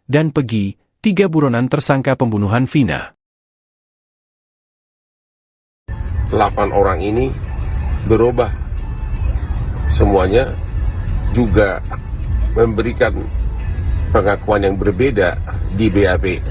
dan Peggy, 3 buronan tersangka pembunuhan Vina. 8 orang ini berubah. Semuanya juga memberikan pengakuan yang berbeda di BAP.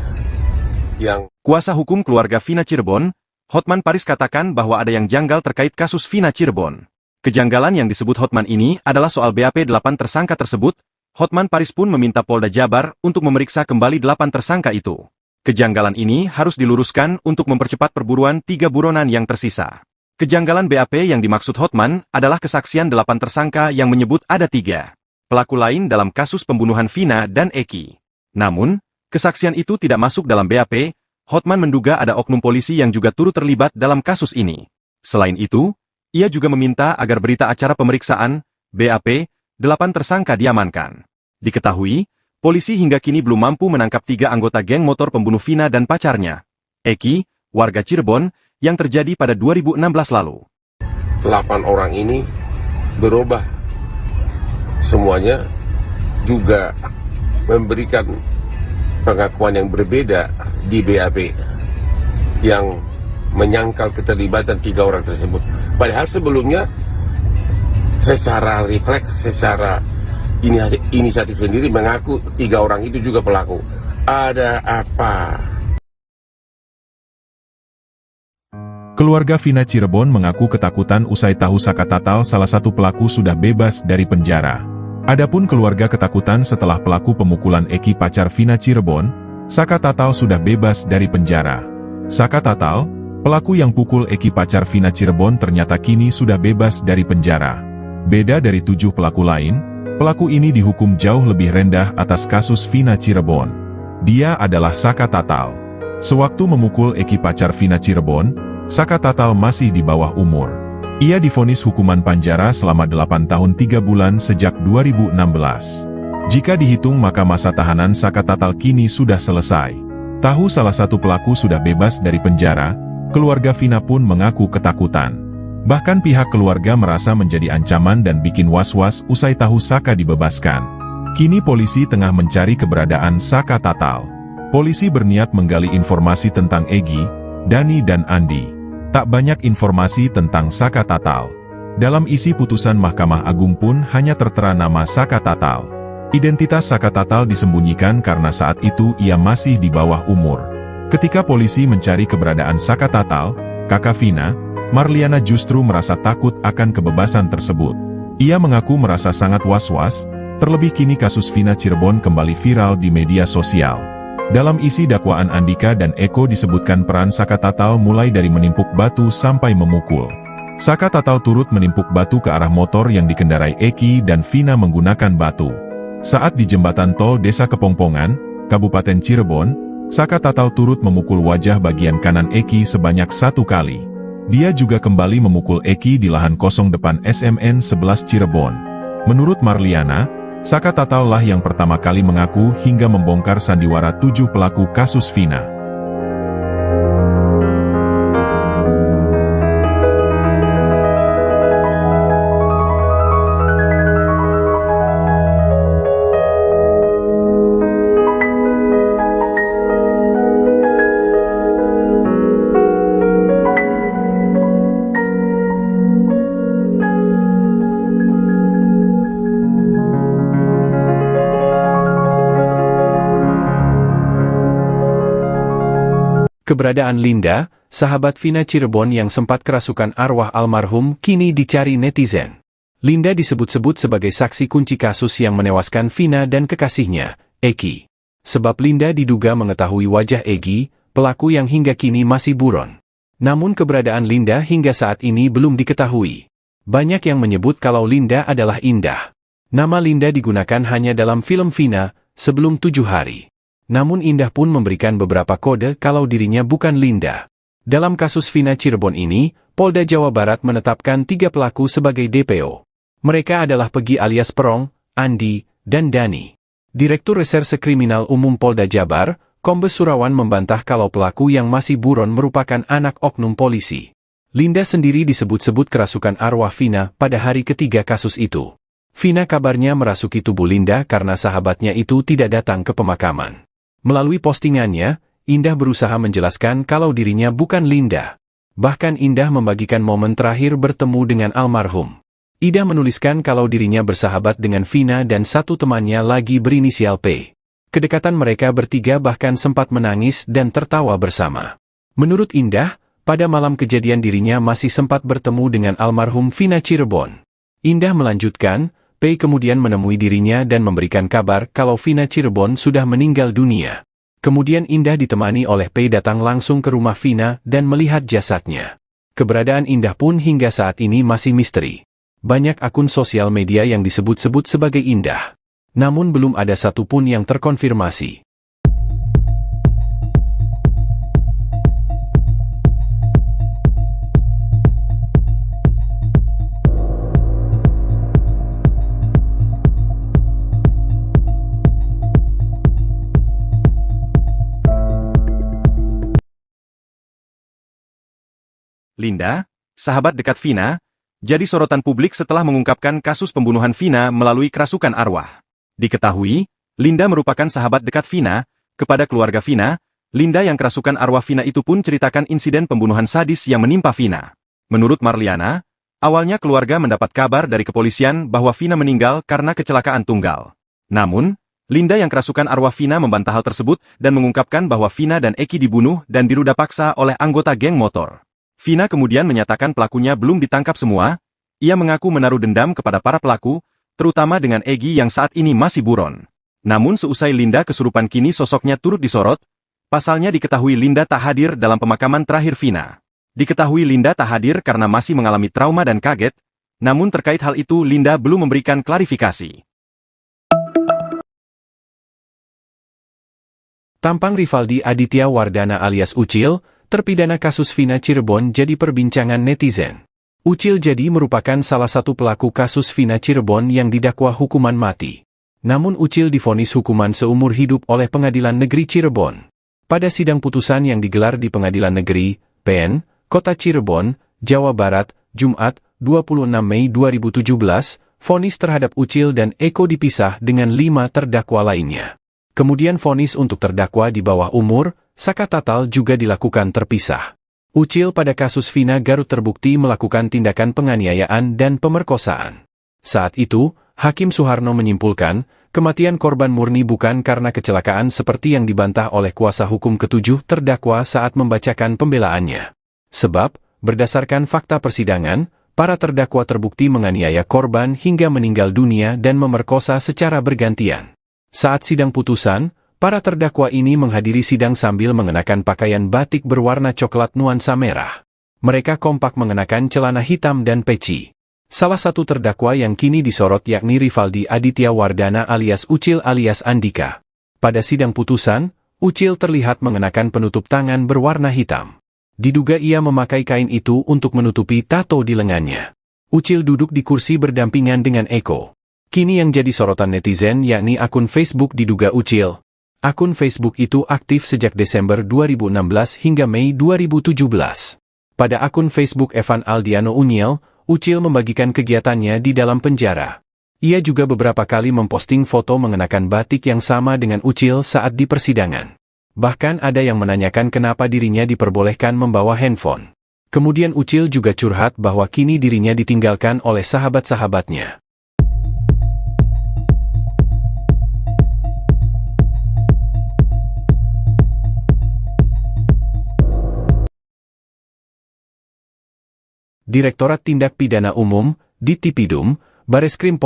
Kuasa hukum keluarga Vina Cirebon, Hotman Paris katakan bahwa ada yang janggal terkait kasus Vina Cirebon. Kejanggalan yang disebut Hotman ini adalah soal BAP 8 tersangka tersebut. Hotman Paris pun meminta Polda Jabar untuk memeriksa kembali 8 tersangka itu. Kejanggalan ini harus diluruskan untuk mempercepat perburuan 3 buronan yang tersisa. Kejanggalan BAP yang dimaksud Hotman adalah kesaksian 8 tersangka yang menyebut ada 3 pelaku lain dalam kasus pembunuhan Vina dan Eki. Namun, kesaksian itu tidak masuk dalam BAP. Hotman menduga ada oknum polisi yang juga turut terlibat dalam kasus ini. Selain itu, ia juga meminta agar berita acara pemeriksaan BAP 8 tersangka diamankan. Diketahui, polisi hingga kini belum mampu menangkap 3 anggota geng motor pembunuh Vina dan pacarnya, Eki, warga Cirebon, yang terjadi pada 2016 lalu. 8 orang ini berubah. Semuanya juga memberikan pengakuan yang berbeda di BAP yang menyangkal keterlibatan 3 orang tersebut. Padahal sebelumnya secara refleks, secara inisiatif sendiri mengaku 3 orang itu juga pelaku. Ada apa? Keluarga Vina Cirebon mengaku ketakutan usai tahu Saka Tatal salah satu pelaku sudah bebas dari penjara. Adapun keluarga ketakutan setelah pelaku pemukulan Eki pacar Vina Cirebon, Saka Tatal sudah bebas dari penjara. Saka Tatal, pelaku yang pukul Eki pacar Vina Cirebon ternyata kini sudah bebas dari penjara. Beda dari 7 pelaku lain, pelaku ini dihukum jauh lebih rendah atas kasus Vina Cirebon. Dia adalah Saka Tatal. Sewaktu memukul Eki pacar Vina Cirebon, Saka Tatal masih di bawah umur. Ia divonis hukuman penjara selama 8 tahun 3 bulan sejak 2016. Jika dihitung maka masa tahanan Saka Tatal kini sudah selesai. Tahu salah satu pelaku sudah bebas dari penjara, keluarga Vina pun mengaku ketakutan. Bahkan pihak keluarga merasa menjadi ancaman dan bikin was-was usai tahu Saka dibebaskan. Kini polisi tengah mencari keberadaan Saka Tatal. Polisi berniat menggali informasi tentang Egi, Dani dan Andi. Tak banyak informasi tentang Saka Tatal. Dalam isi putusan Mahkamah Agung pun hanya tertera nama Saka Tatal. Identitas Saka Tatal disembunyikan karena saat itu ia masih di bawah umur. Ketika polisi mencari keberadaan Saka Tatal, kakak Vina, Marliana justru merasa takut akan kebebasan tersebut. Ia mengaku merasa sangat was-was, terlebih kini kasus Vina Cirebon kembali viral di media sosial. Dalam isi dakwaan Andika dan Eko disebutkan peran Saka Tatal mulai dari menimpuk batu sampai memukul. Saka Tatal turut menimpuk batu ke arah motor yang dikendarai Eki dan Vina menggunakan batu. Saat di jembatan tol Desa Kepongpongan, Kabupaten Cirebon, Saka Tatal turut memukul wajah bagian kanan Eki sebanyak 1 kali. Dia juga kembali memukul Eki di lahan kosong depan SMN 11 Cirebon. Menurut Marliana, Saka Tatal lah yang pertama kali mengaku hingga membongkar sandiwara 7 pelaku kasus Vina. Keberadaan Linda, sahabat Vina Cirebon yang sempat kerasukan arwah almarhum, kini dicari netizen. Linda disebut-sebut sebagai saksi kunci kasus yang menewaskan Vina dan kekasihnya, Eki. Sebab Linda diduga mengetahui wajah Eki, pelaku yang hingga kini masih buron. Namun keberadaan Linda hingga saat ini belum diketahui. Banyak yang menyebut kalau Linda adalah Indah. Nama Linda digunakan hanya dalam film Vina, sebelum 7 hari. Namun Indah pun memberikan beberapa kode kalau dirinya bukan Linda. Dalam kasus Vina Cirebon ini, Polda Jawa Barat menetapkan 3 pelaku sebagai DPO. Mereka adalah Peggy alias Perong, Andi, dan Dani. Direktur Reserse Kriminal Umum Polda Jabar, Kombes Surawan membantah kalau pelaku yang masih buron merupakan anak oknum polisi. Linda sendiri disebut-sebut kerasukan arwah Vina pada hari ketiga kasus itu. Vina kabarnya merasuki tubuh Linda karena sahabatnya itu tidak datang ke pemakaman. Melalui postingannya, Indah berusaha menjelaskan kalau dirinya bukan Linda. Bahkan Indah membagikan momen terakhir bertemu dengan almarhum. Ida menuliskan kalau dirinya bersahabat dengan Vina dan satu temannya lagi berinisial P. Kedekatan mereka bertiga bahkan sempat menangis dan tertawa bersama. Menurut Indah, pada malam kejadian dirinya masih sempat bertemu dengan almarhum Vina Cirebon. Indah melanjutkan, P kemudian menemui dirinya dan memberikan kabar kalau Vina Cirebon sudah meninggal dunia. Kemudian Indah ditemani oleh P datang langsung ke rumah Vina dan melihat jasadnya. Keberadaan Indah pun hingga saat ini masih misteri. Banyak akun sosial media yang disebut-sebut sebagai Indah. Namun belum ada satupun yang terkonfirmasi. Linda, sahabat dekat Vina, jadi sorotan publik setelah mengungkapkan kasus pembunuhan Vina melalui kerasukan arwah. Diketahui, Linda merupakan sahabat dekat Vina. Kepada keluarga Vina, Linda yang kerasukan arwah Vina itu pun ceritakan insiden pembunuhan sadis yang menimpa Vina. Menurut Marliana, awalnya keluarga mendapat kabar dari kepolisian bahwa Vina meninggal karena kecelakaan tunggal. Namun, Linda yang kerasukan arwah Vina membantah hal tersebut dan mengungkapkan bahwa Vina dan Eki dibunuh dan diruda paksa oleh anggota geng motor. Vina kemudian menyatakan pelakunya belum ditangkap semua. Ia mengaku menaruh dendam kepada para pelaku, terutama dengan Egi yang saat ini masih buron. Namun seusai Linda kesurupan kini sosoknya turut disorot. Pasalnya diketahui Linda tak hadir dalam pemakaman terakhir Vina. Diketahui Linda tak hadir karena masih mengalami trauma dan kaget. Namun terkait hal itu Linda belum memberikan klarifikasi. Tampang Rivaldi Aditya Wardana alias Ucil, terpidana kasus Vina Cirebon jadi perbincangan netizen. Ucil jadi merupakan salah satu pelaku kasus Vina Cirebon yang didakwa hukuman mati. Namun Ucil divonis hukuman seumur hidup oleh Pengadilan Negeri Cirebon. Pada sidang putusan yang digelar di Pengadilan Negeri, PN, Kota Cirebon, Jawa Barat, Jumat, 26 Mei 2017, vonis terhadap Ucil dan Eko dipisah dengan 5 terdakwa lainnya. Kemudian vonis untuk terdakwa di bawah umur, Saka Tatal juga dilakukan terpisah. Ucil pada kasus Vina Garut terbukti melakukan tindakan penganiayaan dan pemerkosaan. Saat itu, Hakim Suharno menyimpulkan, kematian korban murni bukan karena kecelakaan seperti yang dibantah oleh kuasa hukum ketujuh terdakwa saat membacakan pembelaannya. Sebab, berdasarkan fakta persidangan, para terdakwa terbukti menganiaya korban hingga meninggal dunia dan memerkosa secara bergantian. Saat sidang putusan, para terdakwa ini menghadiri sidang sambil mengenakan pakaian batik berwarna coklat nuansa merah. Mereka kompak mengenakan celana hitam dan peci. Salah satu terdakwa yang kini disorot yakni Rivaldi Aditya Wardana alias Ucil alias Andika. Pada sidang putusan, Ucil terlihat mengenakan penutup tangan berwarna hitam. Diduga ia memakai kain itu untuk menutupi tato di lengannya. Ucil duduk di kursi berdampingan dengan Eko. Kini yang jadi sorotan netizen yakni akun Facebook diduga Ucil. Akun Facebook itu aktif sejak Desember 2016 hingga Mei 2017. Pada akun Facebook Evan Aldiano Unyil, Ucil membagikan kegiatannya di dalam penjara. Ia juga beberapa kali memposting foto mengenakan batik yang sama dengan Ucil saat di persidangan. Bahkan ada yang menanyakan kenapa dirinya diperbolehkan membawa handphone. Kemudian Ucil juga curhat bahwa kini dirinya ditinggalkan oleh sahabat-sahabatnya. Direktorat Tindak Pidana Umum, Ditipidum, Bareskrim